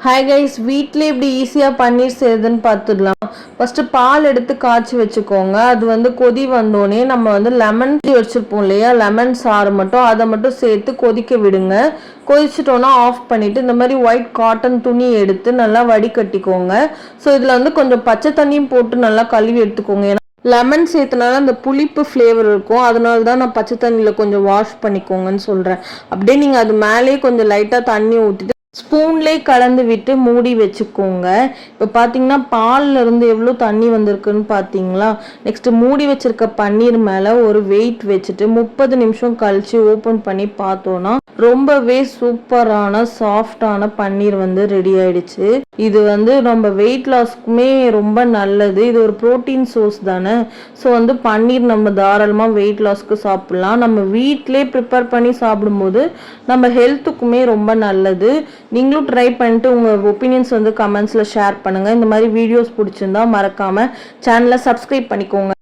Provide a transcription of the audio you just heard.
Hi guys, வீட்டிலே இப்படி ஈஸியாக பன்னீர் செய்யுதுன்னு பார்த்துடலாம். ஃபஸ்ட்டு பால் எடுத்து காய்ச்சி வச்சுக்கோங்க. அது கொதி வந்தோடனே நம்ம லெமன் வச்சுருப்போம் இல்லையா, லெமன் சாறு மட்டும் அதை மட்டும் சேர்த்து கொதிக்க விடுங்க. கொதிச்சிட்டோன்னா ஆஃப் பண்ணிவிட்டு இந்த மாதிரி ஒயிட் காட்டன் துணி எடுத்து நல்லா வடிகட்டிக்கோங்க. ஸோ இதில் கொஞ்சம் பச்சை தண்ணியும் போட்டு நல்லா கழுவி எடுத்துக்கோங்க. ஏன்னா லெமன் சேர்த்தனால அந்த புளிப்பு ஃப்ளேவர் இருக்கும். அதனால தான் நான் பச்சை தண்ணியில் கொஞ்சம் வாஷ் பண்ணிக்கோங்கன்னு சொல்கிறேன். அப்படியே நீங்கள் அது மேலேயே கொஞ்சம் லைட்டாக தண்ணி ஊற்றிட்டு ஸ்பூன்லேயே கலந்து விட்டு மூடி வச்சுக்கோங்க. இப்போ பார்த்தீங்கன்னா பாலில் இருந்து எவ்வளோ தண்ணி வந்திருக்குன்னு பார்த்தீங்களா. நெக்ஸ்ட்டு மூடி வச்சிருக்க பன்னீர் மேலே ஒரு வெயிட் வச்சுட்டு 30 நிமிஷம் கழித்து ஓப்பன் பண்ணி பார்த்தோன்னா ரொம்பவே சூப்பரான சாஃப்டான பன்னீர் ரெடி ஆயிடுச்சு. இது நம்ம வெயிட் லாஸ்க்குமே ரொம்ப நல்லது. இது ஒரு ப்ரோட்டீன் சோர்ஸ் தானே. ஸோ பன்னீர் நம்ம தாராளமாக வெயிட் லாஸ்க்கு சாப்பிட்லாம். நம்ம வீட்டிலே ப்ரிப்பேர் பண்ணி சாப்பிடும்போது நம்ம ஹெல்த்துக்குமே ரொம்ப நல்லது. நீங்களும் ட்ரை பண்ணிட்டு உங்கள் ஒப்பீனியன்ஸ் கமெண்ட்ஸில் ஷேர் பண்ணுங்கள். இந்த மாதிரி வீடியோஸ் பிடிச்சிருந்தா மறக்காமல் சேனலை சப்ஸ்கிரைப் பண்ணிக்கோங்க.